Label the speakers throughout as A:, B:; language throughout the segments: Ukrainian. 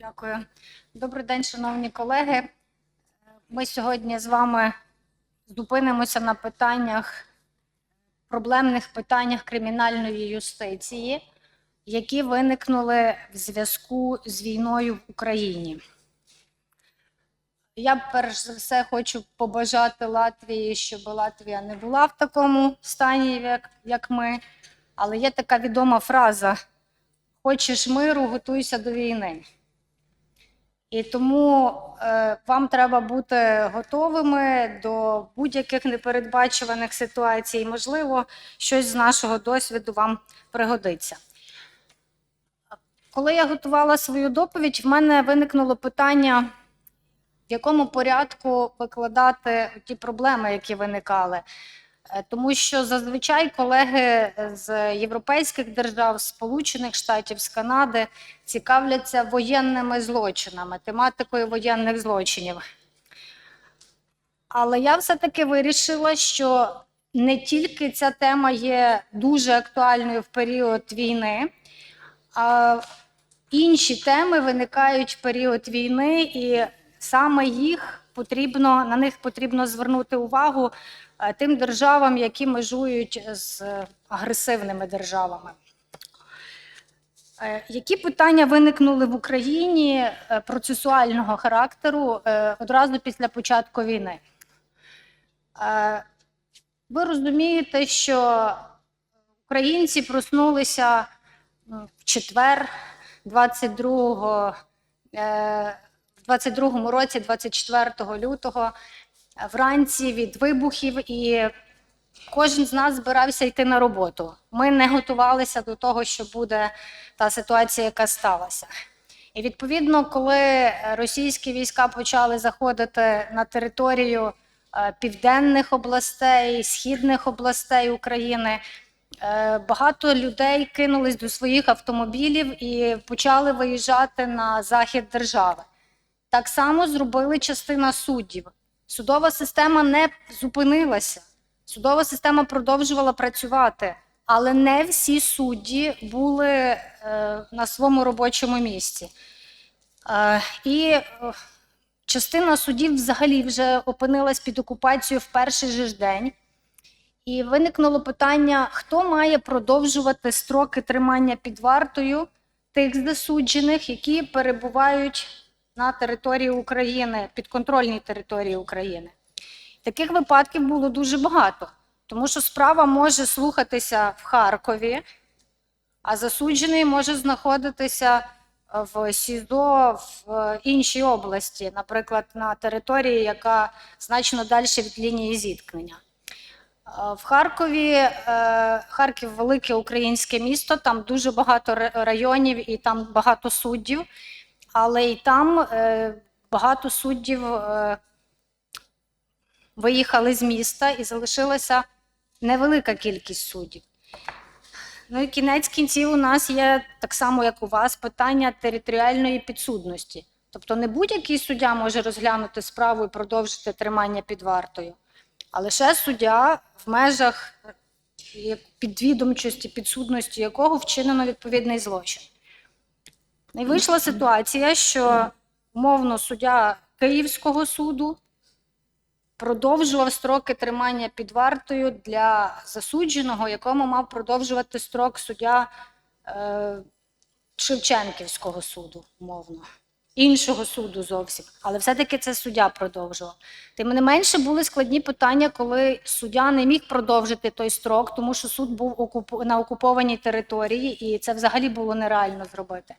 A: Дякую. Добрий день, шановні колеги. Ми сьогодні з вами зупинимося на проблемних питаннях кримінальної юстиції, які виникнули в зв'язку з війною в Україні. Я перш за все хочу побажати Латвії, щоб Латвія не була в такому стані, як ми. Але є така відома фраза: «Хочеш миру, готуйся до війни». І тому вам треба бути готовими до будь-яких непередбачуваних ситуацій. Можливо, щось з нашого досвіду вам пригодиться. Коли я готувала свою доповідь, в мене виникнуло питання, в якому порядку викладати ті проблеми, які виникали. Тому що зазвичай колеги з європейських держав, з Сполучених Штатів, з Канади цікавляться воєнними злочинами, тематикою воєнних злочинів. Але я все-таки вирішила, що не тільки ця тема є дуже актуальною в період війни, а інші теми виникають в період війни, і саме на них потрібно звернути увагу тим державам, які межують з агресивними державами. Які питання виникнули в Україні процесуального характеру одразу після початку війни? Ви розумієте, що українці проснулися в четвер, 22-му році, 24 лютого, вранці від вибухів, і кожен з нас збирався йти на роботу. Ми не готувалися до того, що буде та ситуація, яка сталася. І відповідно, коли російські війська почали заходити на територію південних областей, східних областей України, багато людей кинулись до своїх автомобілів і почали виїжджати на захід держави. Так само зробили частина суддів. Судова система не зупинилася, судова система продовжувала працювати, але не всі судді були на своєму робочому місці. І частина суддів взагалі вже опинилась під окупацією в перший же ж день. І виникнуло питання, хто має продовжувати строки тримання під вартою тих засуджених, які перебувають на території України, підконтрольній території України. Таких випадків було дуже багато, тому що справа може слухатися в Харкові, а засуджений може знаходитися в СІЗО в іншій області, наприклад, на території, яка значно далі від лінії зіткнення. В Харкові, Харків – велике українське місто, там дуже багато районів і там багато суддів, але і там багато суддів виїхали з міста і залишилася невелика кількість суддів. Ну і кінець кінців у нас є, так само як у вас, питання територіальної підсудності. Тобто не будь-який суддя може розглянути справу і продовжити тримання під вартою, а лише суддя, в межах підвідомчості, підсудності якого вчинено відповідний злочин. І вийшла ситуація, що умовно суддя Київського суду продовжував строки тримання під вартою для засудженого, якому мав продовжувати строк суддя Шевченківського суду, умовно. Іншого суду зовсім, але все-таки це суддя продовжував. Тим не менше були складні питання, коли суддя не міг продовжити той строк, тому що суд був на окупованій території, і це взагалі було нереально зробити.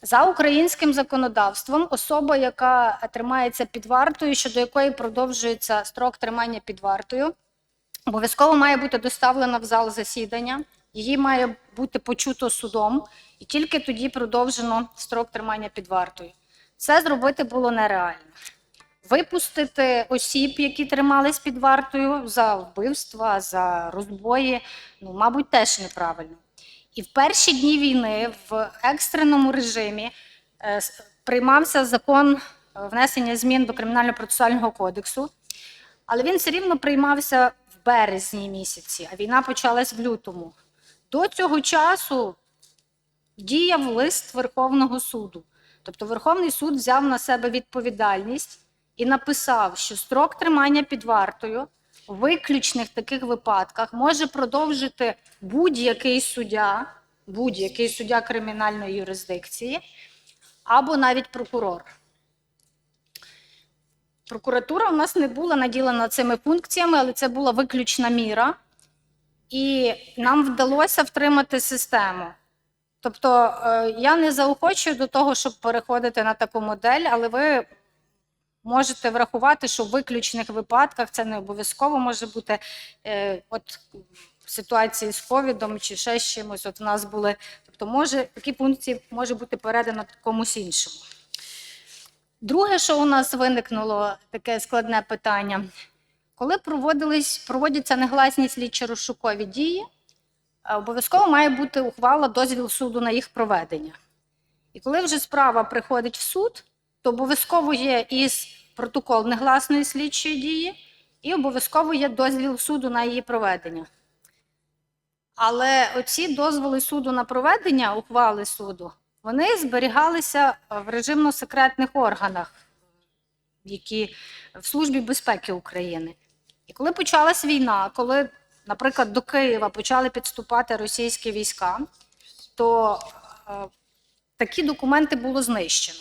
A: За українським законодавством особа, яка тримається під вартою, щодо якої продовжується строк тримання під вартою, обов'язково має бути доставлена в зал засідання, її має бути почуто судом, і тільки тоді продовжено строк тримання під вартою. Це зробити було нереально. Випустити осіб, які тримались під вартою за вбивства, за розбої, мабуть, теж неправильно. І в перші дні війни в екстреному режимі приймався закон внесення змін до Кримінально-процесуального кодексу, але він все рівно приймався в березні місяці, а війна почалась в лютому. До цього часу діяв лист Верховного суду. Тобто Верховний суд взяв на себе відповідальність і написав, що строк тримання під вартою у виключних таких випадках може продовжити будь-який суддя кримінальної юрисдикції або навіть прокурор. Прокуратура у нас не була наділена цими функціями, але це була виключна міра, і нам вдалося втримати систему. Тобто я не заохочую до того, щоб переходити на таку модель, але ви можете врахувати, що в виключних випадках це не обов'язково може бути от ситуації з ковідом чи ще з чимось. От в нас були, тобто такі функції може бути передано комусь іншому. Друге, що у нас виникнуло, таке складне питання. Коли проводяться негласні слідчо-розшукові дії, обов'язково має бути ухвала, дозвіл суду на їх проведення. І коли вже справа приходить в суд, то обов'язково є і протокол негласної слідчої дії, і обов'язково є дозвіл суду на її проведення. Але оці дозволи суду на проведення, ухвали суду, вони зберігалися в режимно-секретних органах, які в Службі безпеки України. І коли почалась війна, коли, наприклад, до Києва почали підступати російські війська, то такі документи було знищено.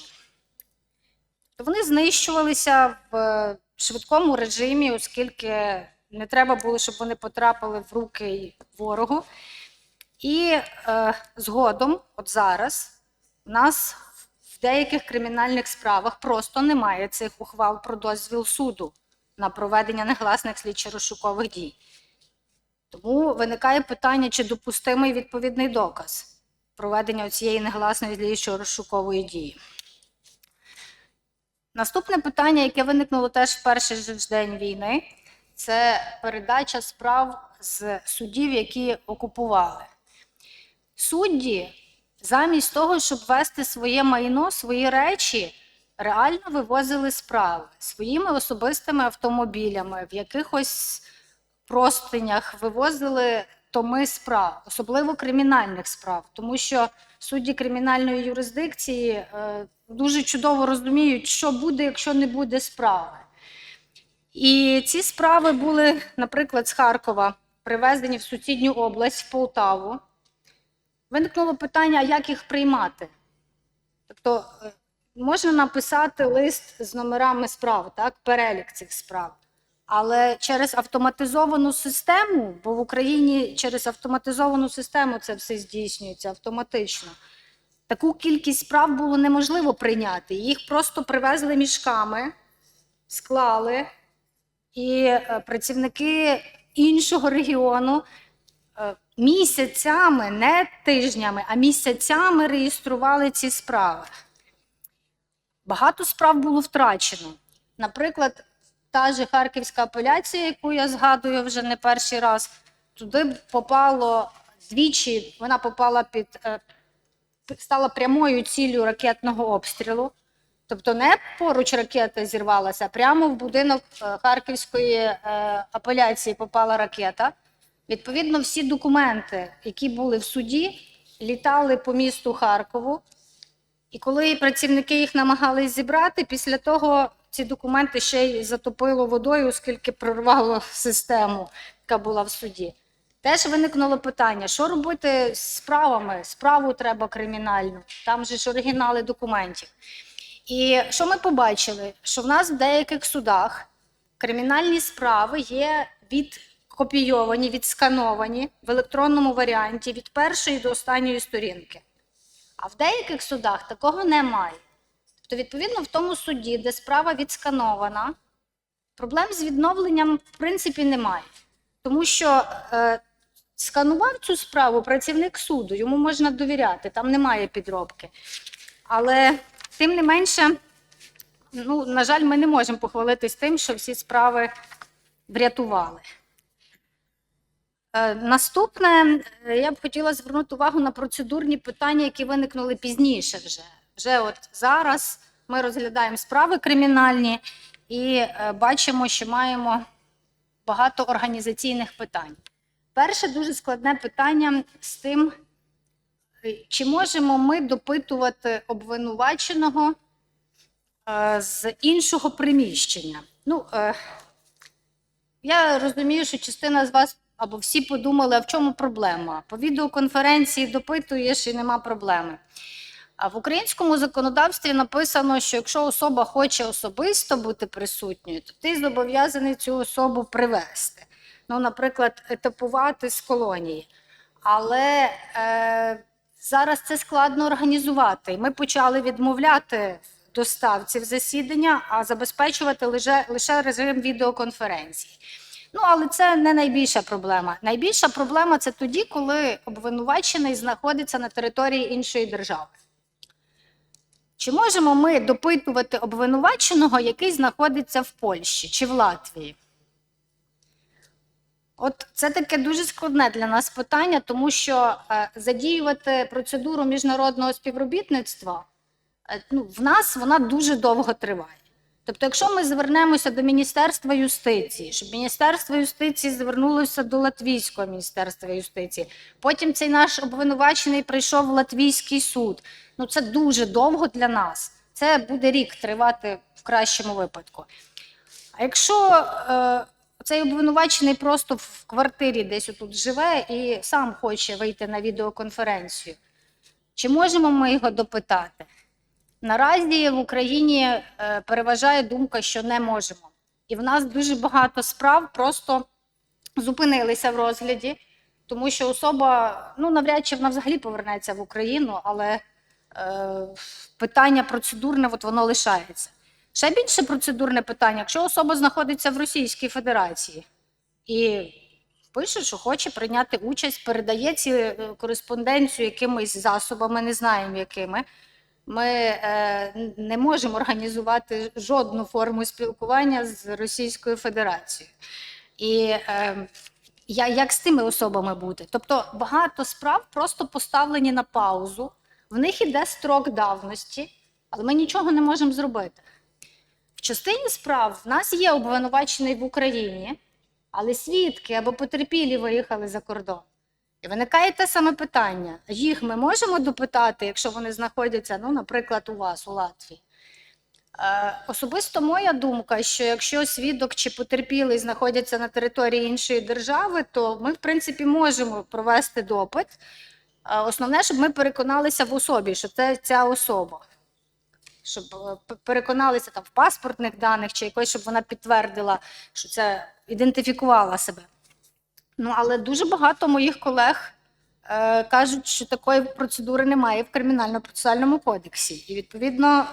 A: Вони знищувалися в швидкому режимі, оскільки не треба було, щоб вони потрапили в руки ворогу. І згодом, от зараз, у нас в деяких кримінальних справах просто немає цих ухвал про дозвіл суду на проведення негласних слідчо-розшукових дій. Тому виникає питання, чи допустимий відповідний доказ проведення цієї негласної слідчо-розшукової дії. Наступне питання, яке виникнуло теж в перший же день війни, це передача справ з судів, які окупували. Судді, замість того, щоб вести своє майно, свої речі, реально вивозили справи своїми особистими автомобілями, в якихось простинях вивозили томи справ, особливо кримінальних справ, тому що судді кримінальної юрисдикції дуже чудово розуміють, що буде, якщо не буде справи. І ці справи були, наприклад, з Харкова привезені в сусідню область, в Полтаву. Виникнуло питання, а як їх приймати? Тобто можна написати лист з номерами справ, так, перелік цих справ. Але через автоматизовану систему, бо в Україні через автоматизовану систему це все здійснюється автоматично, таку кількість справ було неможливо прийняти. Їх просто привезли мішками, склали, і працівники іншого регіону місяцями, не тижнями, а місяцями реєстрували ці справи. Багато справ було втрачено. Наприклад, та же Харківська апеляція, яку я згадую вже не перший раз, туди попало двічі, вона попала стала прямою ціллю ракетного обстрілу. Тобто не поруч ракета зірвалася, а прямо в будинок Харківської апеляції попала ракета. Відповідно, всі документи, які були в суді, літали по місту Харкову. І коли працівники їх намагались зібрати, після того ці документи ще й затопило водою, оскільки прорвало систему, яка була в суді. Теж виникнуло питання, що робити з справами? Справу треба кримінальну, там же ж оригінали документів. І що ми побачили? Що в нас в деяких судах кримінальні справи є відкопійовані, відскановані в електронному варіанті від першої до останньої сторінки. А в деяких судах такого немає. Тобто, відповідно, в тому суді, де справа відсканована, проблем з відновленням, в принципі, немає. Тому що сканував цю справу працівник суду, йому можна довіряти, там немає підробки. Але, тим не менше, на жаль, ми не можемо похвалитись тим, що всі справи врятували. Наступне, я б хотіла звернути увагу на процедурні питання, які виникнули пізніше вже. Вже от зараз ми розглядаємо справи кримінальні і бачимо, що маємо багато організаційних питань. Перше дуже складне питання з тим, Чи можемо ми допитувати обвинуваченого з іншого приміщення? Ну, я розумію, що частина з вас або всі подумали, а в чому проблема? По відеоконференції допитуєш і нема проблеми. А в українському законодавстві написано, що якщо особа хоче особисто бути присутньою, то ти зобов'язаний цю особу привезти. Ну, наприклад, етапувати з колонії. Але зараз це складно організувати. І ми почали відмовляти доставці в засідання, а забезпечувати лише режим відеоконференції. Ну, але це не найбільша проблема. Найбільша проблема – це тоді, коли обвинувачений знаходиться на території іншої держави. Чи можемо ми допитувати обвинуваченого, який знаходиться в Польщі чи в Латвії? От це таке дуже складне для нас питання, тому що задіювати процедуру міжнародного співробітництва, в нас вона дуже довго триває. Тобто, якщо ми звернемося до Міністерства юстиції, щоб Міністерство юстиції звернулося до Латвійського Міністерства юстиції, потім цей наш обвинувачений прийшов в Латвійський суд, це дуже довго для нас. Це буде рік тривати в кращому випадку. А якщо цей обвинувачений просто в квартирі десь отут живе і сам хоче вийти на відеоконференцію, чи можемо ми його допитати? Наразі в Україні переважає думка, що не можемо. І в нас дуже багато справ просто зупинилися в розгляді, тому що особа, навряд чи вона взагалі повернеться в Україну, але питання процедурне, воно лишається. Ще більше процедурне питання, якщо особа знаходиться в Російській Федерації і пише, що хоче прийняти участь, передає ці кореспонденцію якимись засобами, не знаємо якими, ми не можемо організувати жодну форму спілкування з Російською Федерацією. І як з тими особами бути? Тобто багато справ просто поставлені на паузу, в них іде строк давності, але ми нічого не можемо зробити. В частині справ в нас є обвинувачений в Україні, але свідки або потерпілі виїхали за кордон. І виникає те саме питання. Їх ми можемо допитати, якщо вони знаходяться, наприклад, у вас, у Латвії? Особисто моя думка, що якщо свідок чи потерпілий знаходяться на території іншої держави, то ми, в принципі, можемо провести допит. Основне, щоб ми переконалися в особі, що це ця особа. Щоб переконалися в паспортних даних чи якось, щоб вона підтвердила, що це ідентифікувала себе. Але дуже багато моїх колег кажуть, що такої процедури немає в Кримінально-процесуальному кодексі. І, відповідно,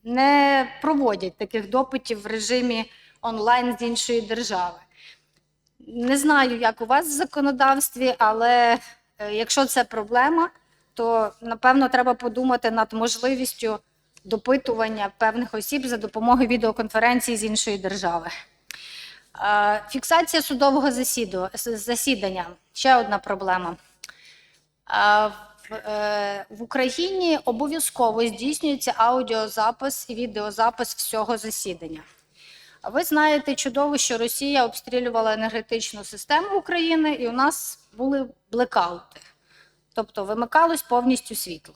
A: не проводять таких допитів в режимі онлайн з іншої держави. Не знаю, як у вас в законодавстві, але якщо це проблема, то, напевно, треба подумати над можливістю допитування певних осіб за допомогою відеоконференції з іншої держави. Фіксація судового засідання – ще одна проблема. В Україні обов'язково здійснюється аудіозапис і відеозапис всього засідання. Ви знаєте чудово, що Росія обстрілювала енергетичну систему України і у нас були блекаути. Тобто вимикалось повністю світло.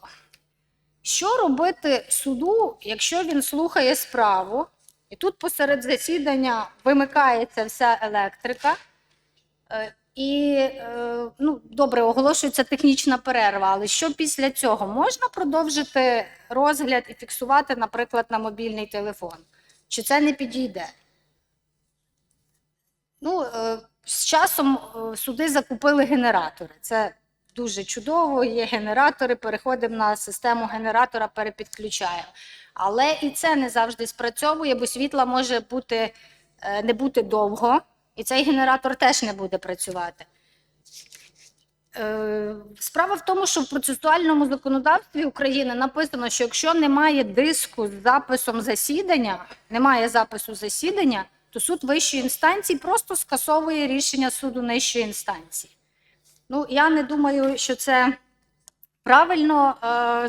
A: Що робити суду, якщо він слухає справу, і тут посеред засідання вимикається вся електрика, і, добре, оголошується технічна перерва, але що після цього? Можна продовжити розгляд і фіксувати, наприклад, на мобільний телефон? Чи це не підійде? З часом суди закупили генератори. Це дуже чудово, є генератори, переходимо на систему генератора, перепідключаємо. Але і це не завжди спрацьовує, бо світла може не бути довго, і цей генератор теж не буде працювати. Справа в тому, що в процесуальному законодавстві України написано, що якщо немає диску з записом засідання, немає запису засідання, то суд вищої інстанції просто скасовує рішення суду нижчої інстанції. Я не думаю, що це правильно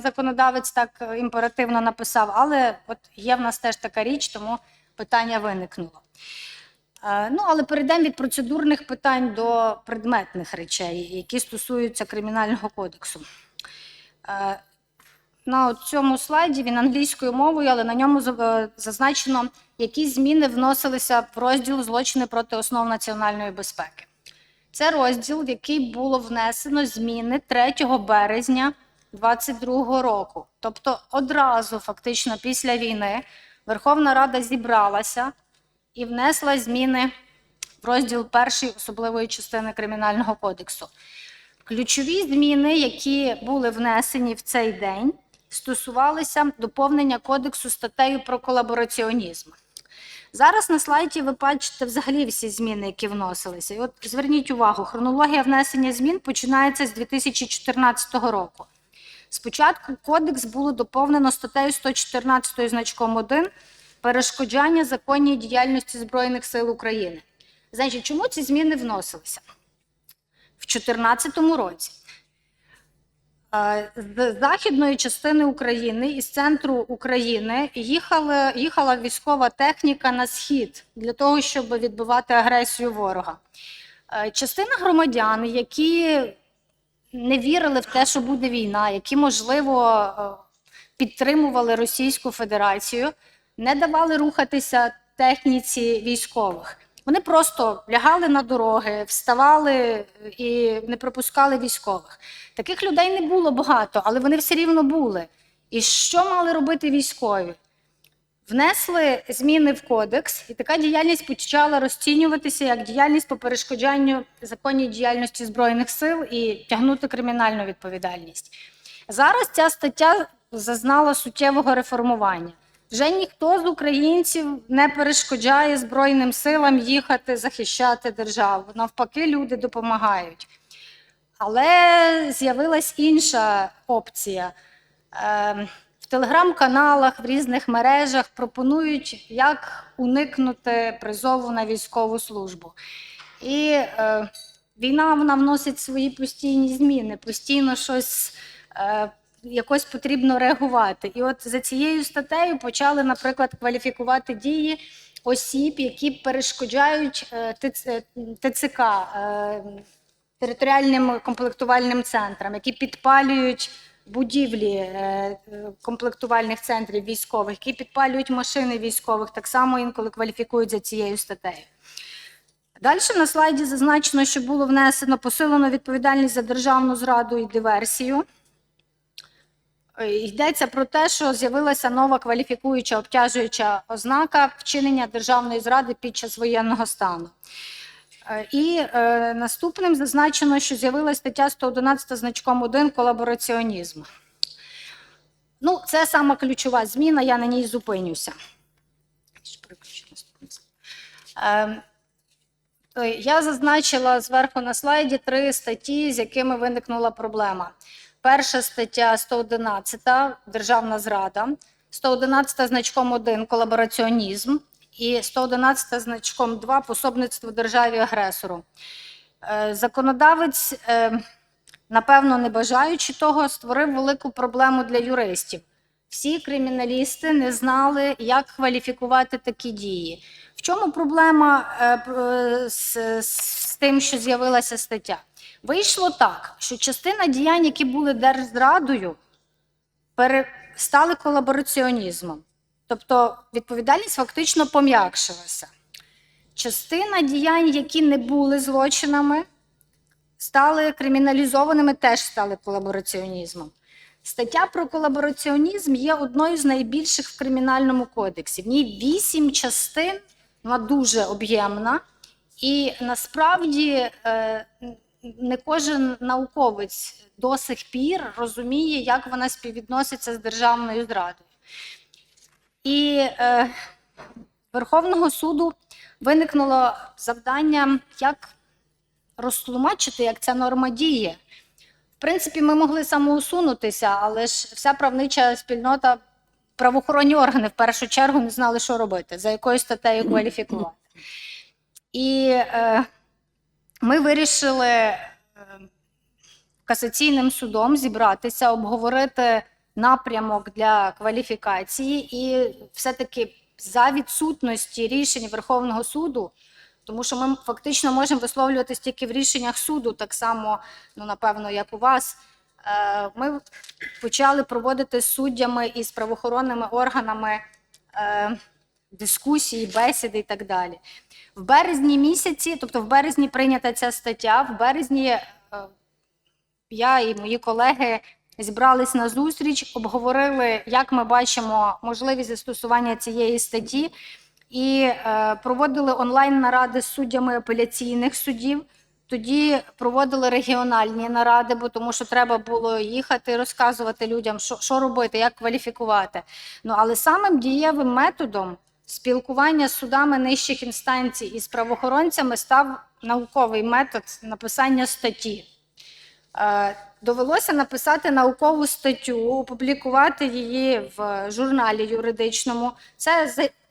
A: законодавець так імперативно написав, але от є в нас теж така річ, тому питання виникнуло. Але перейдемо від процедурних питань до предметних речей, які стосуються Кримінального кодексу. На цьому слайді він англійською мовою, але на ньому зазначено, які зміни вносилися в розділ «Злочини проти основ національної безпеки». Це розділ, в який було внесено зміни 3 березня 2022 року. Тобто одразу, фактично, після війни Верховна Рада зібралася і внесла зміни в розділ 1 особливої частини Кримінального кодексу. Ключові зміни, які були внесені в цей день, стосувалися доповнення кодексу статтею про колабораціонізм. Зараз на слайді ви бачите взагалі всі зміни, які вносилися. І от зверніть увагу, хронологія внесення змін починається з 2014 року. Спочатку кодекс було доповнено статтею 114 значком 1 «Перешкоджання законній діяльності Збройних сил України». Значить, чому ці зміни вносилися? В 2014 році з західної частини України, із центру України їхала військова техніка на схід для того, щоб відбивати агресію ворога. Частина громадян, які не вірили в те, що буде війна, які, можливо, підтримували Російську Федерацію, не давали рухатися техніці військових. Вони просто лягали на дороги, вставали і не пропускали військових. Таких людей не було багато, але вони все рівно були. І що мали робити військові? Внесли зміни в кодекс, і така діяльність почала розцінюватися як діяльність по перешкоджанню законній діяльності Збройних сил і тягнути кримінальну відповідальність. Зараз ця стаття зазнала суттєвого реформування. Вже ніхто з українців не перешкоджає Збройним силам їхати захищати державу. Навпаки, люди допомагають. Але з'явилась інша опція. В телеграм-каналах, в різних мережах пропонують, як уникнути призову на військову службу. І війна, вона вносить свої постійні зміни, постійно щось якось потрібно реагувати. І от за цією статтею почали, наприклад, кваліфікувати дії осіб, які перешкоджають ТЦК, територіальним комплектувальним центрам, які підпалюють будівлі комплектувальних центрів військових, які підпалюють машини військових, так само інколи кваліфікують за цією статтею. Далі на слайді зазначено, що було внесено посилену відповідальність за державну зраду і диверсію. Йдеться про те, що з'явилася нова кваліфікуюча обтяжуюча ознака вчинення державної зради під час воєнного стану. І наступним зазначено, що з'явилася стаття 111 значком 1 колабораціонізм. Ну, це сама ключова зміна, я на ній зупинюся. Я зазначила зверху на слайді 3 статті, з якими виникнула проблема. Перша стаття 111 державна зрада, 111 значком 1 колабораціонізм і 111 значком 2 пособництво державі-агресору. Законодавець, напевно, не бажаючи того, створив велику проблему для юристів. Всі криміналісти не знали, як кваліфікувати такі дії. В чому проблема з тим, що з'явилася стаття? Вийшло так, що частина діянь, які були держзрадою, стали колабораціонізмом. Тобто відповідальність фактично пом'якшилася. Частина діянь, які не були злочинами, стали криміналізованими, теж стали колабораціонізмом. Стаття про колабораціонізм є одною з найбільших в Кримінальному кодексі. В ній 8 частин, вона дуже об'ємна. І насправді не кожен науковець до сих пір розуміє, як вона співвідноситься з державною зрадою. І Верховного суду виникнуло завдання, як розтлумачити, як ця норма діє. В принципі, ми могли самоусунутися, але ж вся правнича спільнота, правоохоронні органи в першу чергу не знали, що робити, за якою статтею кваліфікувати. І ми вирішили касаційним судом зібратися, обговорити напрямок для кваліфікації і все-таки за відсутності рішень Верховного суду, тому що ми фактично можемо висловлюватись тільки в рішеннях суду, так само, ну, напевно, як у вас, ми почали проводити з суддями і з правоохоронними органами дискусії, бесіди і так далі. В березні місяці, тобто в березні прийнята ця стаття, в березні я і мої колеги зібрались на зустріч, обговорили, як ми бачимо можливість застосування цієї статті, і проводили онлайн-наради з суддями апеляційних судів. Тоді проводили регіональні наради, бо тому що треба було їхати, розказувати людям, що робити, як кваліфікувати. Ну, але самим дієвим методом спілкування з судами нижчих інстанцій і з правоохоронцями став науковий метод написання статті. Довелося написати наукову статтю, опублікувати її в журналі юридичному.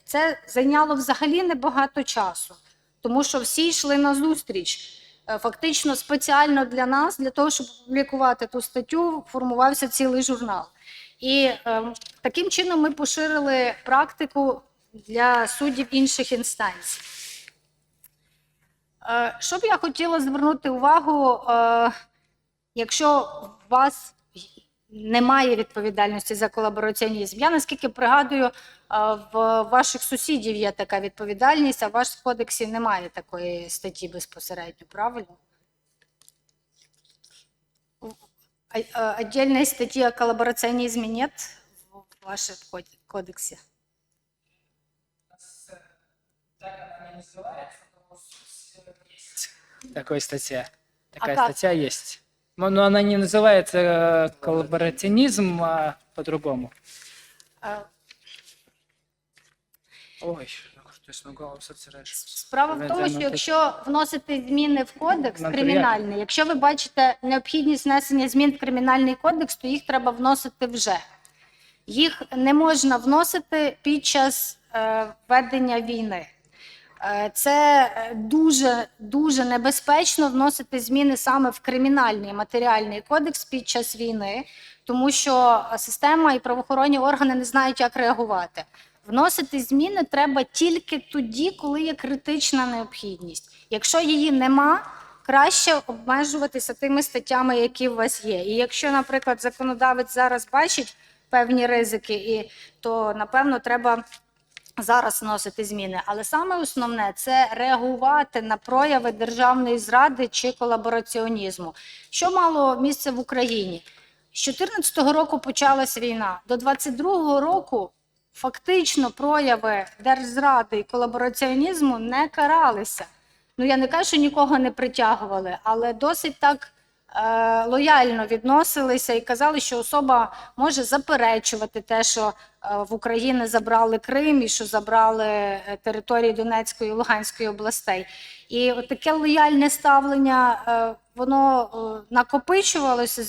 A: Це зайняло взагалі небагато часу, тому що всі йшли на зустріч. Фактично спеціально для нас, для того, щоб опублікувати ту статтю, формувався цілий журнал. І таким чином ми поширили практику для суддів інших інстанцій. Що б я хотіла звернути увагу, якщо у вас немає відповідальності за колабораціонізм. Я, наскільки пригадую, в ваших сусідів є така відповідальність, а в вашому кодексі немає такої статті безпосередньо, правильно? Отдельной статьи о коллаборационизме нет в вашем кодексе?
B: Так она не называется, но есть такая статья. Такая
A: как?
B: статья есть. Но она не называется коллаборационизм, а по-другому. Ой, хтось голоса
A: Справа в тому, що якщо вносити зміни в кодекс кримінальний, якщо ви бачите необхідність внесення змін в кримінальний кодекс, то їх треба вносити вже. Їх не можна вносити під час ведення війни. Це дуже небезпечно вносити зміни саме в кримінальний матеріальний кодекс під час війни, тому що система і правоохоронні органи не знають, як реагувати. Вносити зміни треба тільки тоді, коли є критична необхідність. Якщо її нема, краще обмежуватися тими статтями, які у вас є. І якщо, наприклад, законодавець зараз бачить певні ризики, то, напевно, треба зараз вносити зміни. Але саме основне – це реагувати на прояви державної зради чи колабораціонізму. Що мало місце в Україні? З 2014 року почалась війна. До 2022 року фактично прояви держзради і колабораціонізму не каралися. Ну, я не кажу, що нікого не притягували, але досить так лояльно відносилися і казали, що особа може заперечувати те, що в Україні забрали Крим і що забрали території Донецької і Луганської областей. І от таке лояльне ставлення, воно накопичувалося,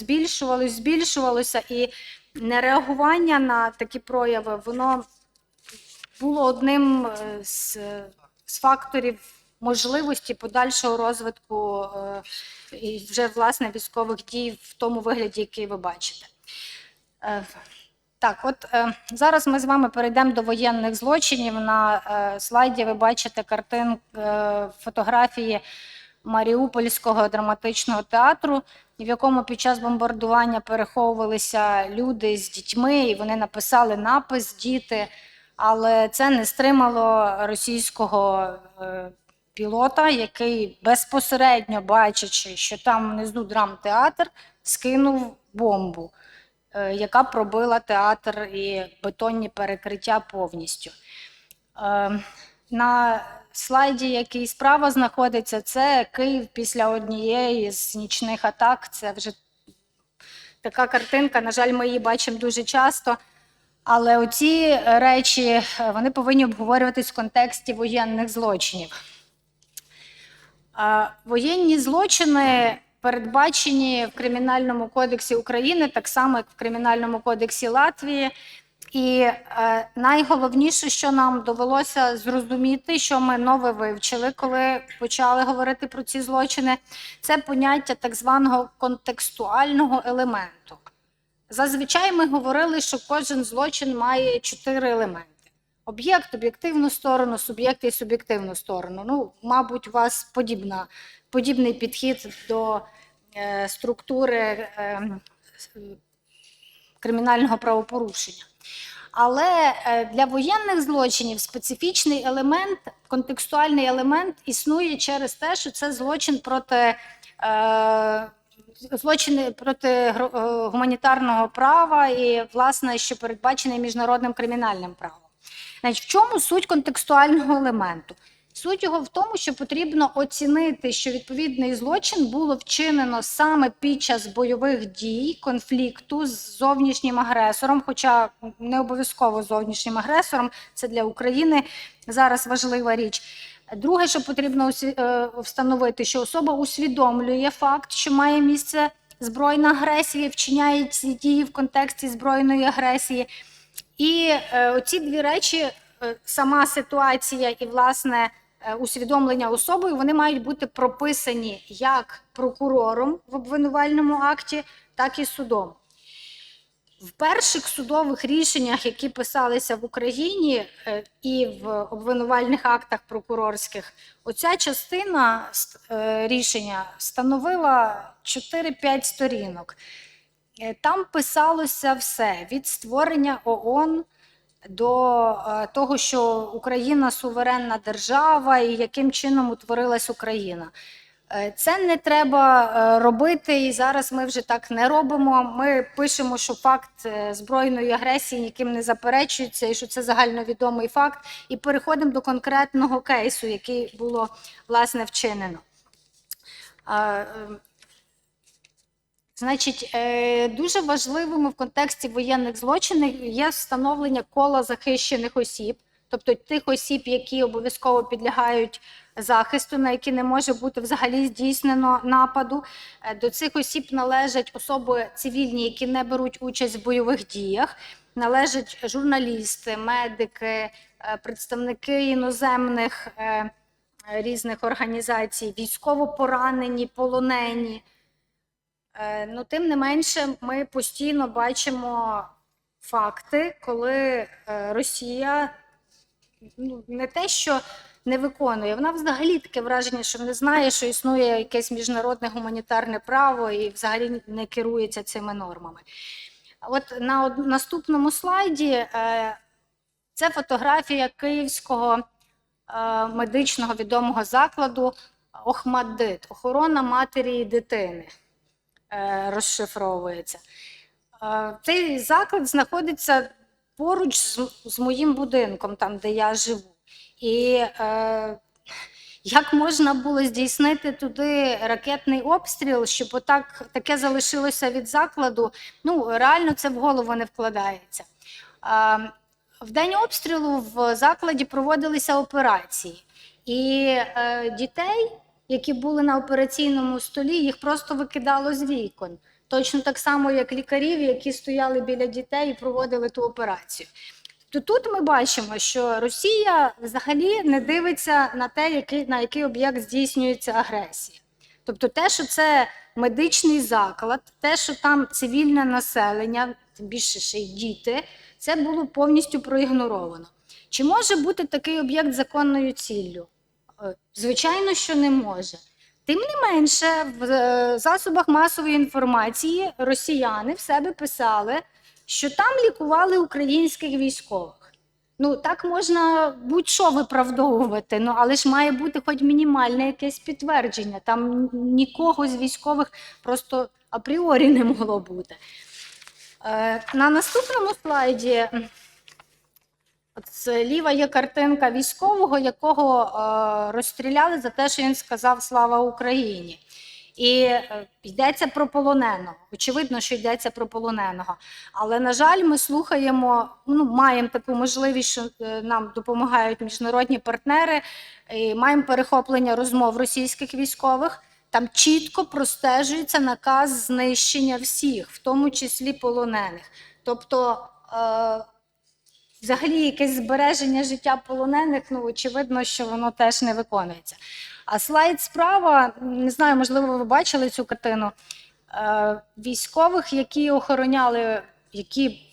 A: збільшувалося, і нереагування на такі прояви, воно було одним з факторів можливості подальшого розвитку і вже, власне, військових дій в тому вигляді, який ви бачите. Так, от зараз ми з вами перейдемо до воєнних злочинів. На слайді ви бачите фотографії Маріупольського драматичного театру, в якому під час бомбардування переховувалися люди з дітьми, і вони написали напис «Діти», але це не стримало російського пілота, який безпосередньо, бачачи, що там внизу драмтеатр, скинув бомбу, яка пробила театр і бетонні перекриття повністю. На слайді, який справа знаходиться, це Київ після однієї з нічних атак. Це вже така картинка, на жаль, ми її бачимо дуже часто. Але оці речі, вони повинні обговорюватись в контексті воєнних злочинів. Воєнні злочини передбачені в Кримінальному кодексі України, так само, як в Кримінальному кодексі Латвії. І найголовніше, що нам довелося зрозуміти, що ми нове вивчили, коли почали говорити про ці злочини, це поняття так званого контекстуального елементу. Зазвичай ми говорили, що кожен злочин має 4 елементи. Об'єкт, об'єктивну сторону, суб'єкт і суб'єктивну сторону. Ну, мабуть, у вас подібний підхід до структури кримінального правопорушення. Але для воєнних злочинів специфічний елемент, контекстуальний елемент існує через те, що це злочини проти гуманітарного права і, власне, що передбачений міжнародним кримінальним правом. Значить, в чому суть контекстуального елементу? Суть його в тому, що потрібно оцінити, що відповідний злочин було вчинено саме під час бойових дій, конфлікту з зовнішнім агресором, хоча не обов'язково зовнішнім агресором, це для України зараз важлива річ. Друге, що потрібно встановити, що особа усвідомлює факт, що має місце збройна агресія, вчиняє ці дії в контексті збройної агресії. І оці дві речі, сама ситуація і, власне, усвідомлення особою, вони мають бути прописані як прокурором в обвинувальному акті, так і судом. В перших судових рішеннях, які писалися в Україні і в обвинувальних актах прокурорських, оця частина рішення становила 4-5 сторінок. Там писалося все, від створення ООН до того, що Україна суверенна держава і яким чином утворилась Україна. Це не треба робити, і зараз ми вже так не робимо. Ми пишемо, що факт збройної агресії ніким не заперечується, і що це загальновідомий факт, і переходимо до конкретного кейсу, який було, власне, вчинено. Значить, дуже важливими в контексті воєнних злочинів є встановлення кола захищених осіб, тобто тих осіб, які обов'язково підлягають захисту, на які не може бути взагалі здійснено нападу. До цих осіб належать особи цивільні, які не беруть участь в бойових діях, належать журналісти, медики, представники іноземних різних організацій, військово поранені, полонені. Ну, тим не менше, ми постійно бачимо факти, коли Росія не те, що не виконує, вона взагалі таке враження, що не знає, що існує якесь міжнародне гуманітарне право і взагалі не керується цими нормами. От на наступному слайді це фотографія київського медичного відомого закладу ОХМАТДИТ, охорона матері і дитини. Розшифровується. Цей заклад знаходиться поруч з моїм будинком, там, де я живу. І як можна було здійснити туди ракетний обстріл, щоб таке залишилося від закладу, ну, реально це в голову не вкладається. В день обстрілу в закладі проводилися операції. І дітей, які були на операційному столі, їх просто викидало з вікон. Точно так само, як лікарів, які стояли біля дітей і проводили ту операцію. То тут ми бачимо, що Росія взагалі не дивиться на те, на який об'єкт здійснюється агресія. Тобто те, що це медичний заклад, те, що там цивільне населення, тим більше ще й діти, це було повністю проігноровано. Чи може бути такий об'єкт законною ціллю? Звичайно, що не може. Тим не менше, в засобах масової інформації росіяни в себе писали, що там лікували українських військових. Ну, так можна будь-що виправдовувати, ну, але ж має бути хоч мінімальне якесь підтвердження. Там нікого з військових просто апріорі не могло бути. На наступному слайді зліва є картинка військового, якого розстріляли за те, що він сказав «Слава Україні». І йдеться про полоненого. Очевидно, що йдеться про полоненого. Але, на жаль, ми слухаємо, маємо таку можливість, що нам допомагають міжнародні партнери, і маємо перехоплення розмов російських військових. Там чітко простежується наказ знищення всіх, в тому числі полонених. Тобто, взагалі, якесь збереження життя полонених, очевидно, що воно теж не виконується. А слайд справа, не знаю, можливо, ви бачили цю картину, військових, які охороняли, які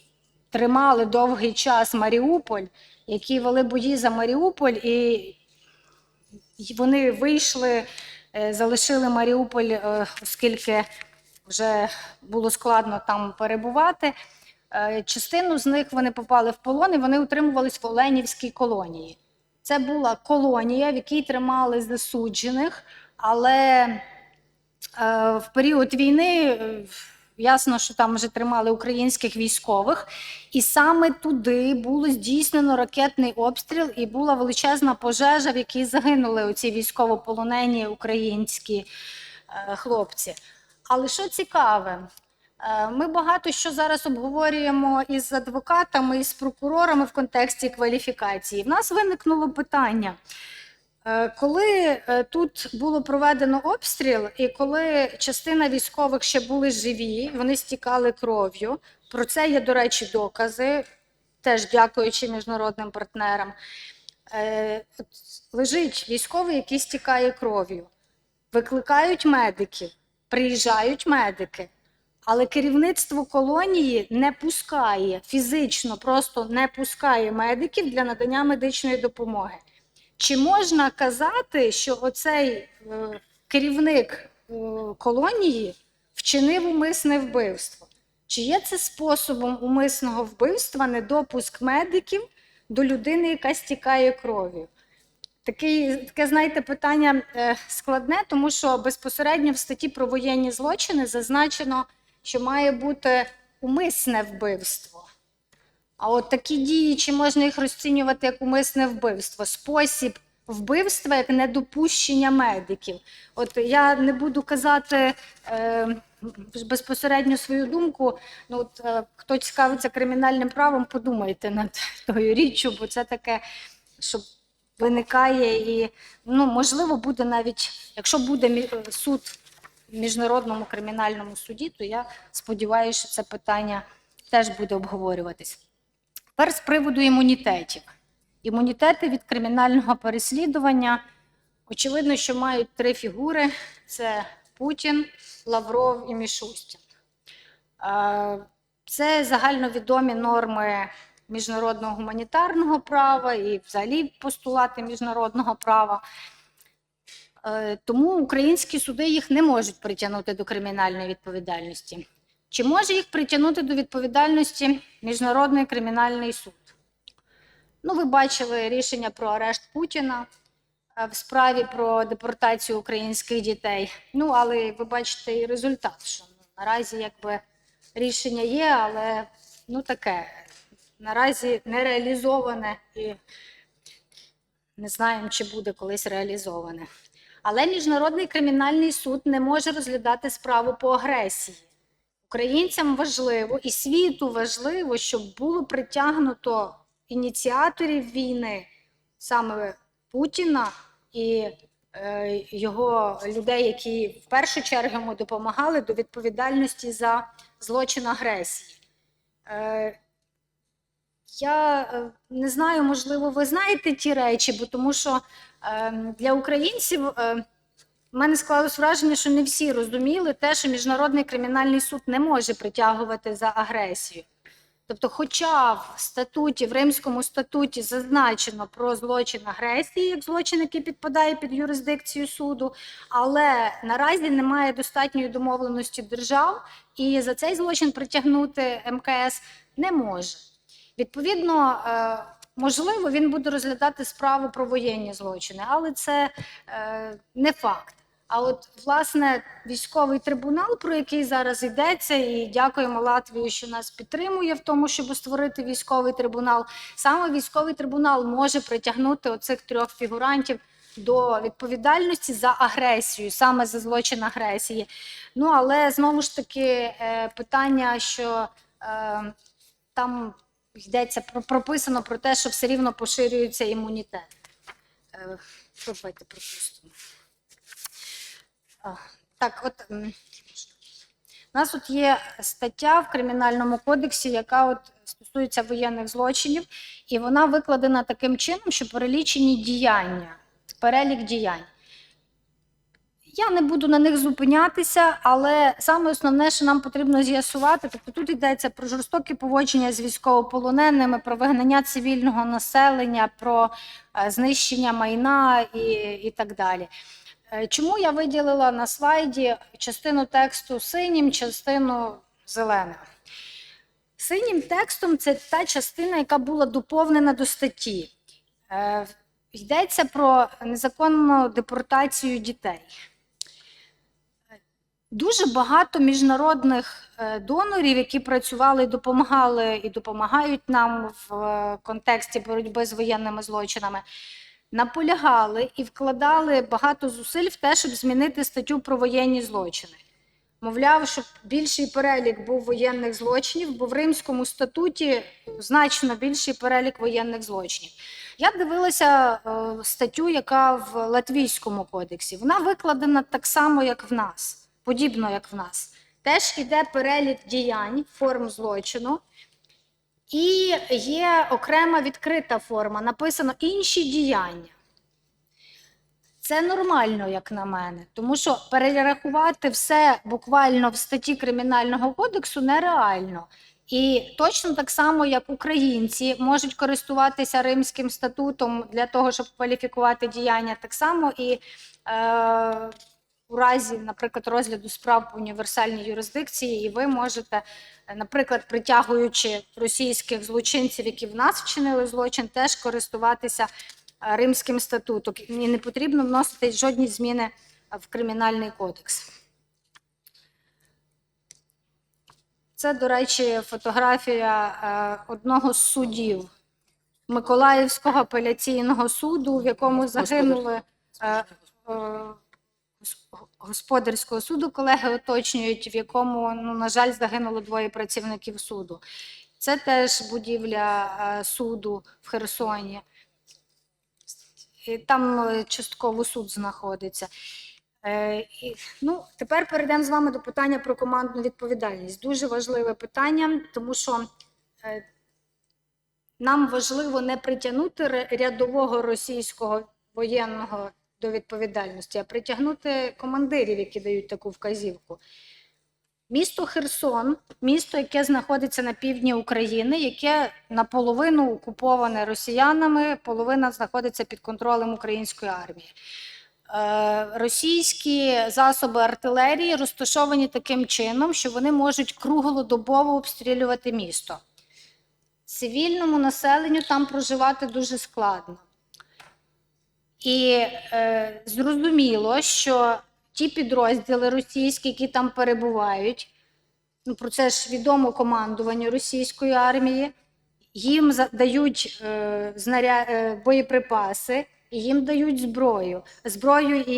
A: тримали довгий час Маріуполь, які вели бої за Маріуполь, і вони вийшли, залишили Маріуполь, оскільки вже було складно там перебувати. Частину з них вони попали в полон і вони утримувались в Оленівській колонії. Це була колонія, в якій тримали засуджених, але в період війни ясно, що там вже тримали українських військових, і саме туди було здійснено ракетний обстріл і була величезна пожежа, в якій загинули оці військовополонені українські хлопці. Але що цікаве, ми багато що зараз обговорюємо із адвокатами, із прокурорами в контексті кваліфікації. В нас виникнуло питання. Коли тут було проведено обстріл, і коли частина військових ще були живі, вони стікали кров'ю, про це є, до речі, докази, теж дякуючи міжнародним партнерам, лежить військовий, який стікає кров'ю, викликають медиків, приїжджають медики, але керівництво колонії не пускає, фізично просто не пускає медиків для надання медичної допомоги. Чи можна казати, що оцей керівник колонії вчинив умисне вбивство? Чи є це способом умисного вбивства недопуск медиків до людини, яка стікає кров'ю? Таке, знаєте, питання складне, тому що безпосередньо в статті про воєнні злочини зазначено, що має бути умисне вбивство. А от такі дії, чи можна їх розцінювати як умисне вбивство? Спосіб вбивства як недопущення медиків. От я не буду казати безпосередньо свою думку, ну, от, хто цікавиться кримінальним правом, подумайте над тою річчю, бо це таке, що виникає і, ну, можливо, буде навіть, якщо буде суд в Міжнародному кримінальному суді, то я сподіваюся, що це питання теж буде обговорюватись. Тепер з приводу імунітетів. Імунітети від кримінального переслідування, очевидно, що мають три фігури – це Путін, Лавров і Мішустін. Це загальновідомі норми міжнародного гуманітарного права і взагалі постулати міжнародного права. Тому українські суди їх не можуть притягнути до кримінальної відповідальності. Чи може їх притягнути до відповідальності Міжнародний кримінальний суд? Ну, ви бачили рішення про арешт Путіна в справі про депортацію українських дітей. Ну, але ви бачите і результат, що наразі якби рішення є, але ну таке, наразі не реалізоване і не знаємо, чи буде колись реалізоване. Але Міжнародний кримінальний суд не може розглядати справу по агресії. Українцям важливо і світу важливо, щоб було притягнуто ініціаторів війни, саме Путіна і його людей, які в першу чергу йому допомагали, до відповідальності за злочин агресії. Я не знаю, можливо, ви знаєте ті речі, бо тому що для українців в мене склалось враження, що не всі розуміли те, що Міжнародний кримінальний суд не може притягувати за агресію. Тобто, хоча в статуті, в Римському статуті зазначено про злочин агресії, як злочин, який підпадає під юрисдикцію суду, але наразі немає достатньої домовленості держав, і за цей злочин притягнути МКС не може. Відповідно, можливо, він буде розглядати справу про воєнні злочини, але це не факт. А от, власне, військовий трибунал, про який зараз йдеться, і дякуємо Латвії, що нас підтримує в тому, щоб створити військовий трибунал, саме військовий трибунал може притягнути оцих трьох фігурантів до відповідальності за агресію, саме за злочин агресії. Ну, але, знову ж таки, питання, що там йдеться, прописано про те, що все рівно поширюється імунітет. Давайте пропустимо. Так, от у нас тут є стаття в Кримінальному кодексі, яка от стосується воєнних злочинів, і вона викладена таким чином, що перелічені діяння, перелік діянь. Я не буду на них зупинятися, але саме основне, що нам потрібно з'ясувати, тобто тут йдеться про жорстоке поводження з військовополоненими, про вигнання цивільного населення, про знищення майна і так далі. Чому я виділила на слайді частину тексту синім, частину зеленим? Синім текстом це та частина, яка була доповнена до статті. Йдеться про незаконну депортацію дітей. Дуже багато міжнародних донорів, які працювали і допомагають нам в контексті боротьби з воєнними злочинами, наполягали і вкладали багато зусиль в те, щоб змінити статтю про воєнні злочини. Мовляв, щоб більший перелік був воєнних злочинів, бо в Римському статуті значно більший перелік воєнних злочинів. Я дивилася статтю, яка в Латвійському кодексі. Вона викладена так само, як в нас, подібно, як в нас. Теж іде перелік діянь, форм злочину, і є окрема відкрита форма, написано «інші діяння». Це нормально, як на мене, тому що перерахувати все буквально в статті Кримінального кодексу нереально. І точно так само, як українці можуть користуватися Римським статутом для того, щоб кваліфікувати діяння, так само і у разі, наприклад, розгляду справ по універсальній юрисдикції, і ви можете, наприклад, притягуючи російських злочинців, які в нас вчинили злочин, теж користуватися Римським статутом. І не потрібно вносити жодні зміни в Кримінальний кодекс. Це, до речі, фотографія одного з суддів Миколаївського апеляційного суду, в якому загинули господарського суду, колеги уточнюють, в якому, на жаль, загинуло 2 працівників суду. Це теж будівля суду в Херсоні. І там частково суд знаходиться. Тепер перейдемо з вами до питання про командну відповідальність. Дуже важливе питання, тому що нам важливо не притягнути рядового російського воєнного до відповідальності, а притягнути командирів, які дають таку вказівку. Місто Херсон, місто, яке знаходиться на півдні України, яке наполовину окуповане росіянами, половина знаходиться під контролем української армії. Російські засоби артилерії розташовані таким чином, що вони можуть круглодобово обстрілювати місто. Цивільному населенню там проживати дуже складно. І зрозуміло, що ті підрозділи російські, які там перебувають, про це ж відомо командуванню російської армії, їм дають боєприпаси, і їм дають зброю і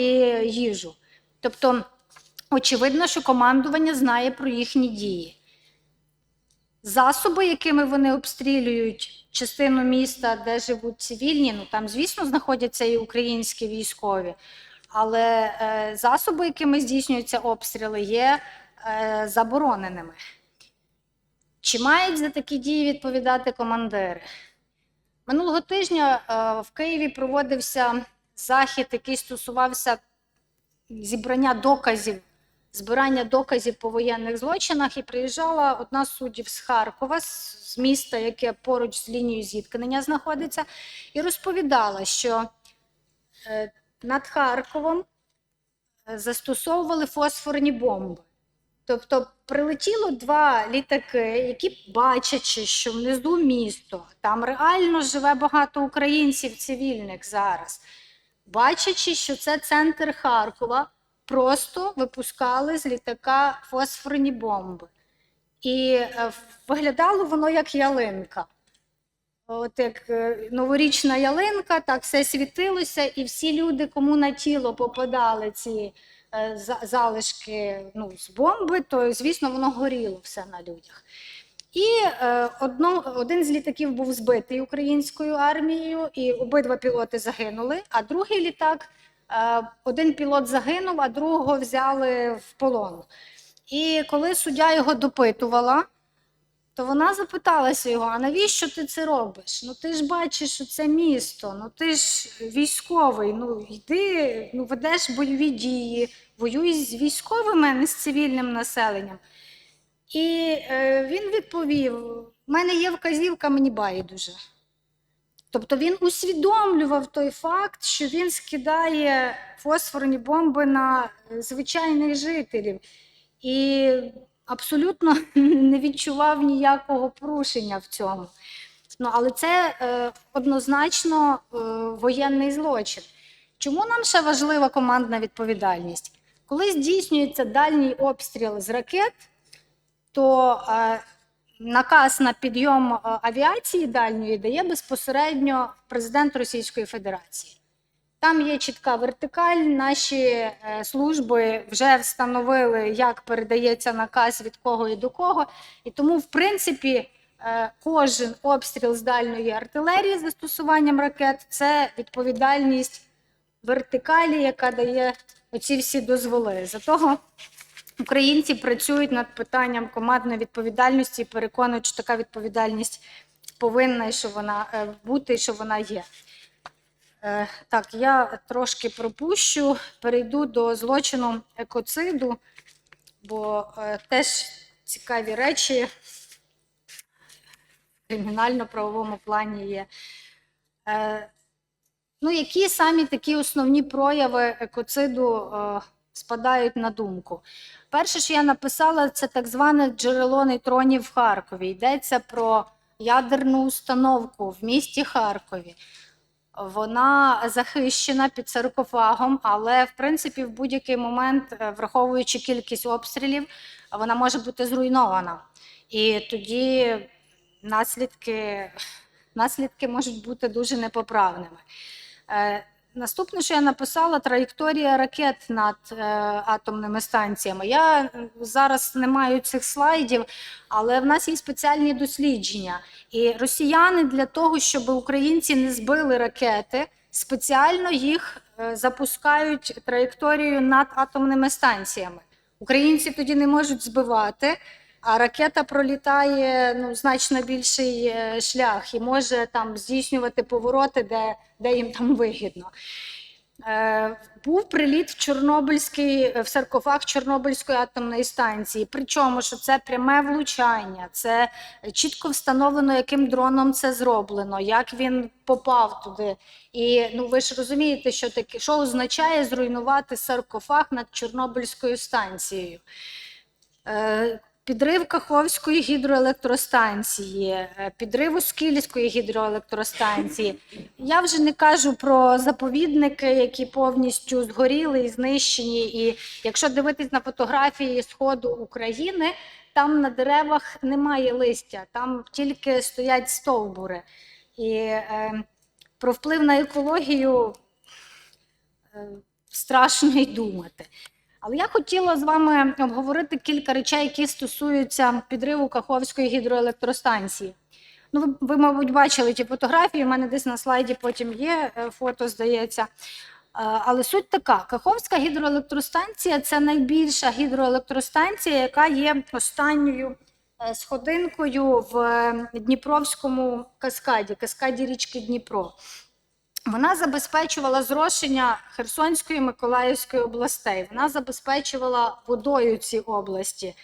A: їжу. Тобто, очевидно, що командування знає про їхні дії. Засоби, якими вони обстрілюють частину міста, де живуть цивільні, там, звісно, знаходяться і українські військові, але засоби, якими здійснюються обстріли, є забороненими. Чи мають за такі дії відповідати командири? Минулого тижня в Києві проводився захід, який стосувався збирання доказів по воєнних злочинах, і приїжджала одна з суддів з Харкова, з міста, яке поруч з лінією зіткнення знаходиться, і розповідала, що над Харковом застосовували фосфорні бомби. Тобто прилетіло 2 літаки, які, бачачи, що внизу місто, там реально живе багато українців цивільних зараз, бачачи, що це центр Харкова, просто випускали з літака фосфорні бомби. І виглядало воно як ялинка. От як новорічна ялинка, так все світилося, і всі люди, кому на тіло попадали ці залишки з бомби, то, звісно, воно горіло все на людях. І один з літаків був збитий українською армією, і обидва пілоти загинули, а другий літак, один пілот загинув, а другого взяли в полон. І коли суддя його допитувала, то вона запиталася його, а навіщо ти це робиш? Ти ж бачиш, що це місто, ти ж військовий, йди, ведеш бойові дії, воюй з військовими, а не з цивільним населенням. І він відповів, в мене є вказівка, мені байдуже. Тобто він усвідомлював той факт, що він скидає фосфорні бомби на звичайних жителів. І абсолютно не відчував ніякого порушення в цьому. Ну, але це однозначно воєнний злочин. Чому нам ще важлива командна відповідальність? Коли здійснюється дальній обстріл з ракет, то наказ на підйом авіації дальньої дає безпосередньо президент Російської Федерації. Там є чітка вертикаль, наші служби вже встановили, як передається наказ від кого і до кого. І тому, в принципі, кожен обстріл з дальньої артилерії з застосуванням ракет – це відповідальність вертикалі, яка дає оці всі дозволи. За того українці працюють над питанням командної відповідальності і переконують, що така відповідальність повинна і що вона бути, і що вона є. Так, я трошки пропущу, перейду до злочину екоциду, бо теж цікаві речі в кримінально-правовому плані є. Ну, які самі такі основні прояви екоциду спадають на думку? Перше, що я написала, це так зване джерело нейтронів в Харкові. Йдеться про ядерну установку в місті Харкові. Вона захищена під саркофагом, але, в принципі, в будь-який момент, враховуючи кількість обстрілів, вона може бути зруйнована. І тоді наслідки можуть бути дуже непоправними. Наступне, що я написала, траєкторія ракет над атомними станціями. Я зараз не маю цих слайдів, але в нас є спеціальні дослідження. І росіяни для того, щоб українці не збили ракети, спеціально їх запускають траєкторію над атомними станціями. Українці тоді не можуть збивати, а ракета пролітає значно більший шлях і може там здійснювати повороти, де їм там вигідно. Був приліт в саркофаг Чорнобильської атомної станції, причому, що це пряме влучання, це чітко встановлено, яким дроном це зроблено, як він попав туди. І ви ж розумієте, що означає зруйнувати саркофаг над Чорнобильською станцією. Підрив Каховської гідроелектростанції, підрив Оскільської гідроелектростанції. Я вже не кажу про заповідники, які повністю згоріли і знищені. І якщо дивитись на фотографії сходу України, там на деревах немає листя, там тільки стоять стовбури. І про вплив на екологію страшно й думати. Але я хотіла з вами обговорити кілька речей, які стосуються підриву Каховської гідроелектростанції. Ви, мабуть, бачили ті фотографії, в мене десь на слайді потім є фото, здається. Але суть така, Каховська гідроелектростанція – це найбільша гідроелектростанція, яка є останньою сходинкою в Дніпровському каскаді річки Дніпро. Вона забезпечувала зрошення Херсонської, Миколаївської областей. Вона забезпечувала водою ці області,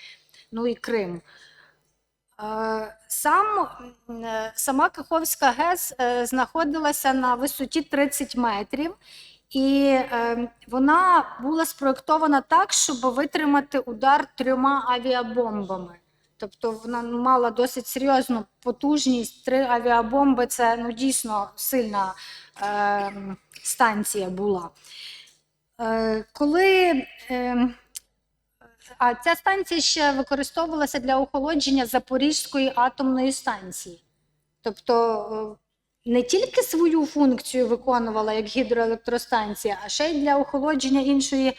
A: і Крим. Сама Каховська ГЕС знаходилася на висоті 30 метрів. І вона була спроєктована так, щоб витримати удар 3 авіабомбами. Тобто вона мала досить серйозну потужність. 3 авіабомби – це дійсно сильна станція була. Ця станція ще використовувалася для охолодження Запорізької атомної станції. Тобто не тільки свою функцію виконувала як гідроелектростанція, а ще й для охолодження іншої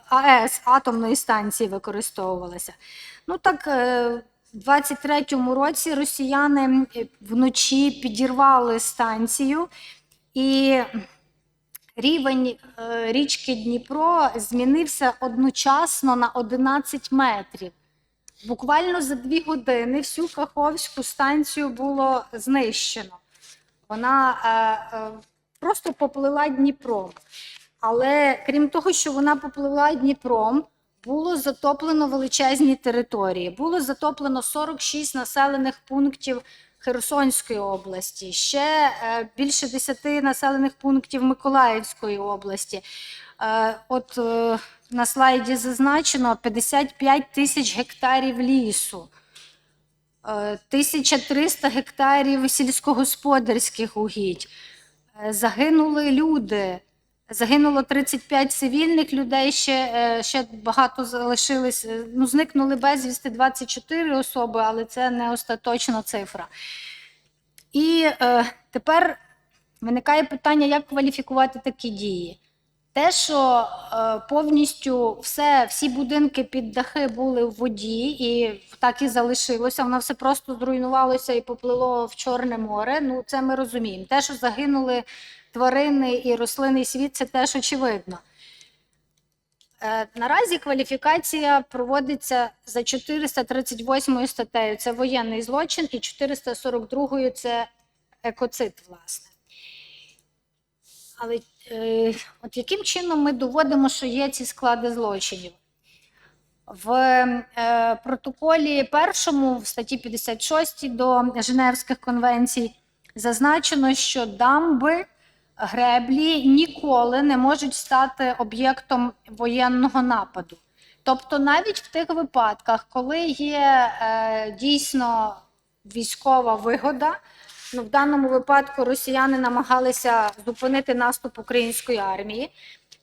A: АЕС, атомної станції використовувалася. У 23-му році росіяни вночі підірвали станцію, і рівень річки Дніпро змінився одночасно на 11 метрів. Буквально за 2 години всю Каховську станцію було знищено. Вона просто поплила Дніпром. Але крім того, що вона поплила Дніпром, було затоплено величезні території. Було затоплено 46 населених пунктів Херсонської області, ще більше 10 населених пунктів Миколаївської області. На слайді зазначено 55 тисяч гектарів лісу, 1300 гектарів сільськогосподарських угідь. Загинули люди, загинуло 35 цивільних людей, ще багато залишились, зникнули безвісти 24 особи, але це не остаточна цифра. І тепер виникає питання, як кваліфікувати такі дії. Те, що повністю всі будинки під дахи були в воді, і так і залишилося, воно все просто зруйнувалося і поплило в Чорне море, це ми розуміємо. Те, що загинули тварини і рослинний світ, це теж очевидно. Наразі кваліфікація проводиться за 438 статтею, це воєнний злочин, і 442 це екоцид, власне. Але от яким чином ми доводимо, що є ці склади злочинів? В протоколі першому, в статті 56 до Женевських конвенцій, зазначено, що дамби, греблі ніколи не можуть стати об'єктом воєнного нападу. Тобто навіть в тих випадках, коли є дійсно військова вигода, в даному випадку росіяни намагалися зупинити наступ української армії,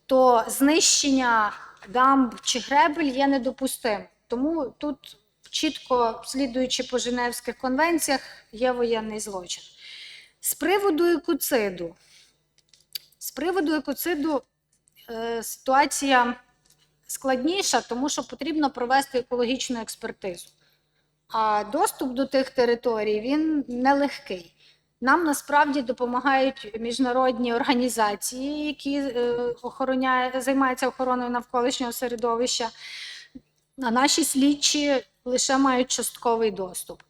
A: то знищення дамб чи гребель є недопустимим. Тому тут, чітко слідуючи по Женевських конвенціях, є воєнний злочин. З приводу екоциду ситуація складніша, тому що потрібно провести екологічну експертизу. А доступ до тих територій, він нелегкий. Нам насправді допомагають міжнародні організації, які займаються охороною навколишнього середовища, а наші слідчі лише мають частковий доступ.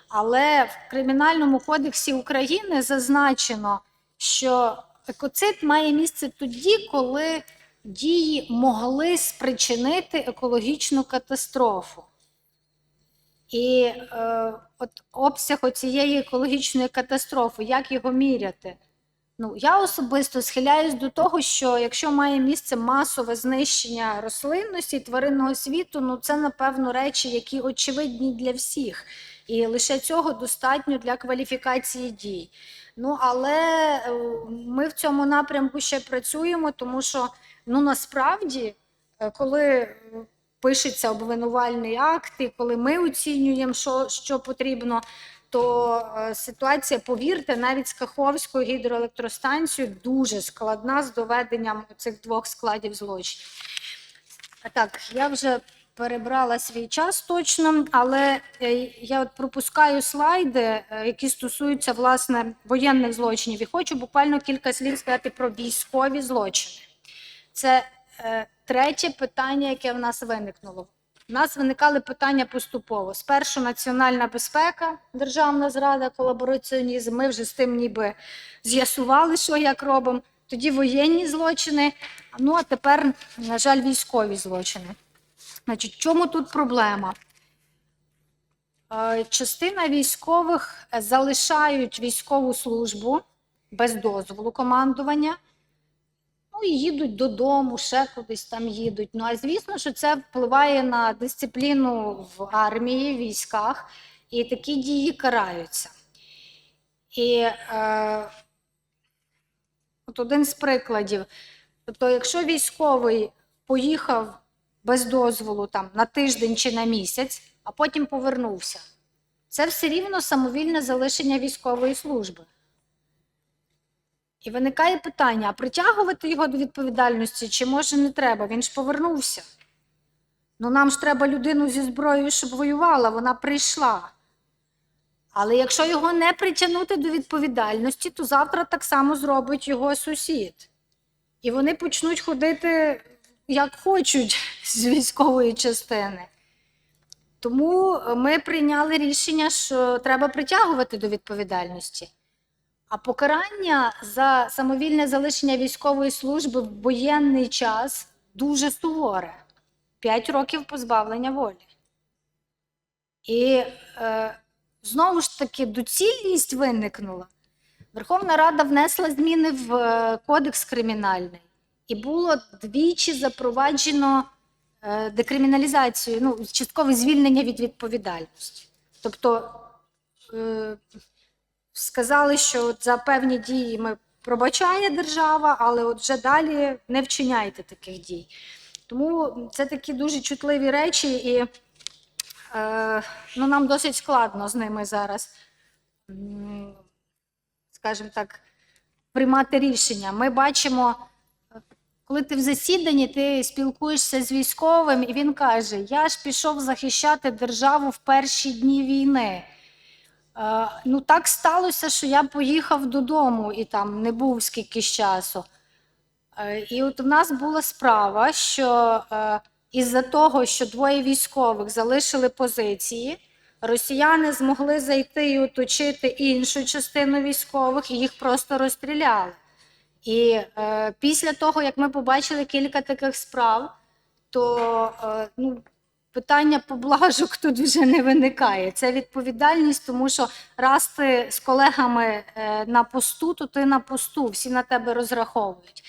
A: Але в Кримінальному кодексі України зазначено, що екоцид має місце тоді, коли дії могли спричинити екологічну катастрофу. І обсяг цієї екологічної катастрофи, як його міряти? Я особисто схиляюсь до того, що якщо має місце масове знищення рослинності і тваринного світу, це, напевно, речі, які очевидні для всіх. І лише цього достатньо для кваліфікації дій. Але ми в цьому напрямку ще працюємо, тому що, насправді, коли пишеться обвинувальний акт, і коли ми оцінюємо, що потрібно, то ситуація, повірте, навіть з Каховською гідроелектростанцією дуже складна з доведенням цих двох складів злочинів. Так, я вже перебрала свій час точно, але я пропускаю слайди, які стосуються, власне, воєнних злочинів. І хочу буквально кілька слів сказати про військові злочини. Це третє питання, яке в нас виникнуло. У нас виникали питання поступово. Спершу національна безпека, державна зрада, колабораціонізм. Ми вже з тим ніби з'ясували, що як робимо. Тоді воєнні злочини, а тепер, на жаль, військові злочини. Значить, в чому тут проблема? Частина військових залишають військову службу без дозволу командування, і їдуть додому, ще кудись там їдуть. А звісно, що це впливає на дисципліну в армії, в військах, і такі дії караються. І от один з прикладів. Тобто, якщо військовий поїхав без дозволу на тиждень чи на місяць, а потім повернувся, це все рівно самовільне залишення військової служби. І виникає питання, а притягувати його до відповідальності чи може не треба? Він ж повернувся. Нам ж треба людину зі зброєю, щоб воювала, вона прийшла. Але якщо його не притягнути до відповідальності, то завтра так само зробить його сусід. І вони почнуть ходити, як хочуть, з військової частини. Тому ми прийняли рішення, що треба притягувати до відповідальності. А покарання за самовільне залишення військової служби в воєнний час дуже суворе. 5 років позбавлення волі. І знову ж таки доцільність виникнула. Верховна Рада внесла зміни в Кодекс кримінальний, і було двічі запроваджено декриміналізацію, ну, часткове звільнення від відповідальності. Тобто сказали, що от за певні дії ми пробачає держава, але от вже далі не вчиняйте таких дій. Тому це такі дуже чутливі речі, і ну, нам досить складно з ними зараз, скажімо так, приймати рішення. Ми бачимо, коли ти в засіданні, ти спілкуєшся з військовим, і він каже: я ж пішов захищати державу в перші дні війни. Ну, так сталося, що я поїхав додому і там не був скільки часу. І от у нас була справа, що із-за того, що двоє військових залишили позиції, росіяни змогли зайти і оточити іншу частину військових, і їх просто розстріляли. І після того, як ми побачили кілька таких справ, то ну, питання поблажок тут вже не виникає. Це відповідальність, тому що раз ти з колегами на посту, то ти на посту, всі на тебе розраховують.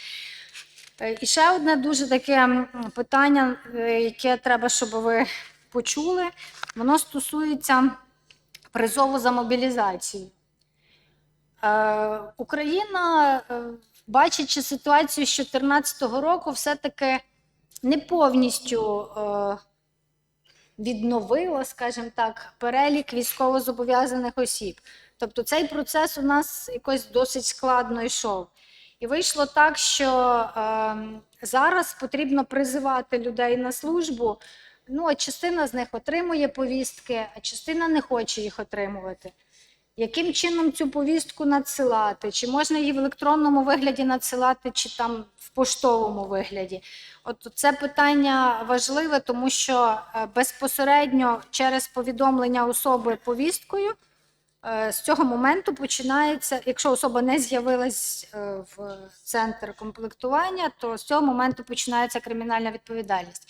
A: І ще одне дуже таке питання, яке треба, щоб ви почули, воно стосується призову за мобілізацію. Україна, бачачи ситуацію з 2014 року, все-таки не повністю відновила, скажімо так, перелік військовозобов'язаних осіб. Тобто цей процес у нас якось досить складно йшов. І вийшло так, що зараз потрібно призивати людей на службу, ну, а частина з них отримує повістки, а частина не хоче їх отримувати. Яким чином цю повістку надсилати? Чи можна її в електронному вигляді надсилати, чи там в поштовому вигляді? От це питання важливе, тому що безпосередньо через повідомлення особи повісткою з цього моменту починається, якщо особа не з'явилась в центр комплектування, то з цього моменту починається кримінальна відповідальність.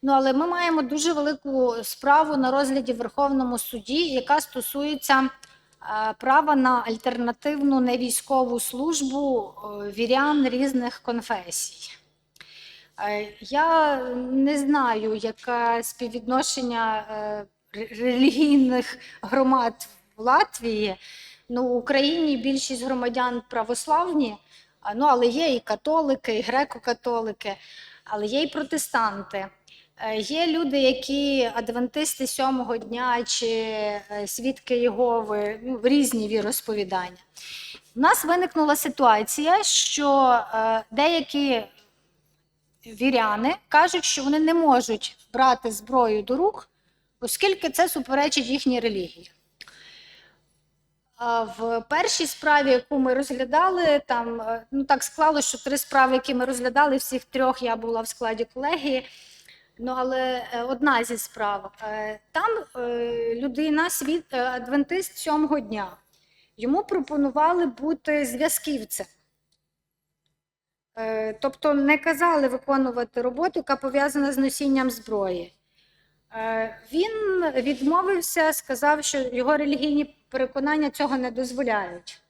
A: Ну, але ми маємо дуже велику справу на розгляді в Верховному суді, яка стосується права на альтернативну невійськову службу вірян різних конфесій. Я не знаю, яке співвідношення релігійних громад в Латвії. Ну, в Україні більшість громадян православні, ну, але є і католики, і греко-католики, але є і протестанти. Є люди, які адвентисти сьомого дня чи свідки Єгови, ну, різні віросповідання. У нас виникнула ситуація, що деякі віряни кажуть, що вони не можуть брати зброю до рук, оскільки це суперечить їхній релігії. В першій справі, яку ми розглядали, там, ну, так склалося, що 3 справи, які ми розглядали, всіх 3 я була в складі колегії. Ну, але одна зі справ. Там людина, адвентист сьомого дня. Йому пропонували бути зв'язківцем. Тобто не казали виконувати роботу, яка пов'язана з носінням зброї. Він відмовився, сказав, що його релігійні переконання цього не дозволяють.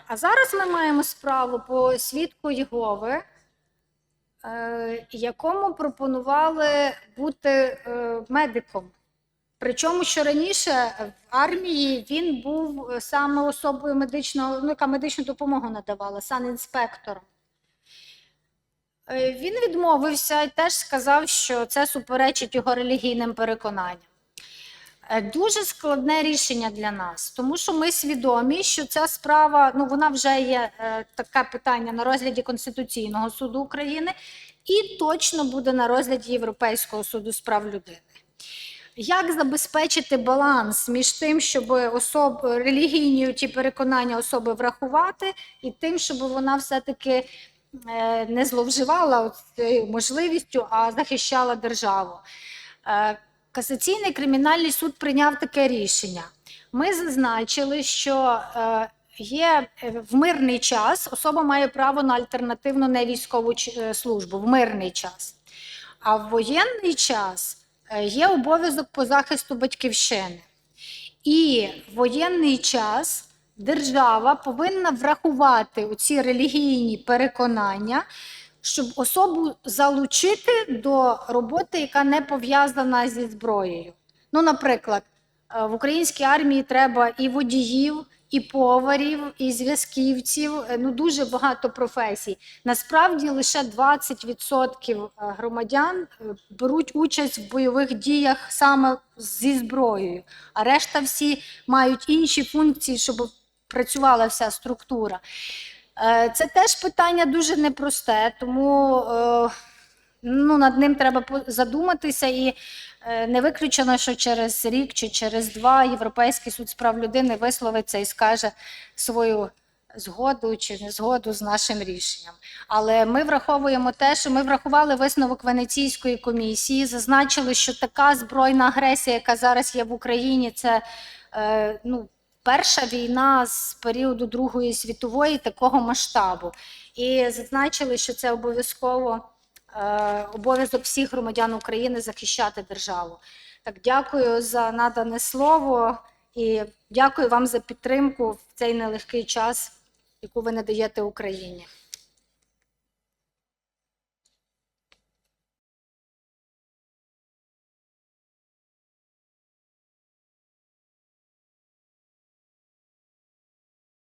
A: А зараз ми маємо справу по свідку Єгови, якому пропонували бути медиком. Причому, що раніше в армії він був саме особою медичного, ну, яка медичну допомогу надавала, санінспектором. Він відмовився і теж сказав, що це суперечить його релігійним переконанням. Дуже складне рішення для нас, тому що ми свідомі, що ця справа, ну, вона вже є таке питання на розгляді Конституційного суду України і точно буде на розгляді Європейського суду з прав людини. Як забезпечити баланс між тим, щоб релігійні ті переконання особи врахувати, і тим, щоб вона все-таки не зловживала цією можливістю, а захищала державу? Касаційний кримінальний суд прийняв таке рішення. Ми зазначили, що є в мирний час особа має право на альтернативну невійськову службу в мирний час. А в воєнний час є обов'язок по захисту батьківщини. І в воєнний час держава повинна врахувати ці релігійні переконання, щоб особу залучити до роботи, яка не пов'язана зі зброєю. Ну, наприклад, в українській армії треба і водіїв, і поварів, і зв'язківців, ну дуже багато професій. Насправді лише 20% громадян беруть участь в бойових діях саме зі зброєю, а решта всі мають інші функції, щоб працювала вся структура. Це теж питання дуже непросте, тому ну, над ним треба задуматися, і не виключено, що через рік чи через два Європейський суд з прав людини висловиться і скаже свою згоду чи незгоду з нашим рішенням. Але ми враховуємо те, що ми врахували висновок Венеційської комісії, зазначили, що така збройна агресія, яка зараз є в Україні, це ну, перша війна з періоду Другої світової такого масштабу. І зазначили, що це обов'язок всіх громадян України захищати державу. Так, дякую за надане слово і дякую вам за підтримку в цей нелегкий час, яку ви надаєте Україні.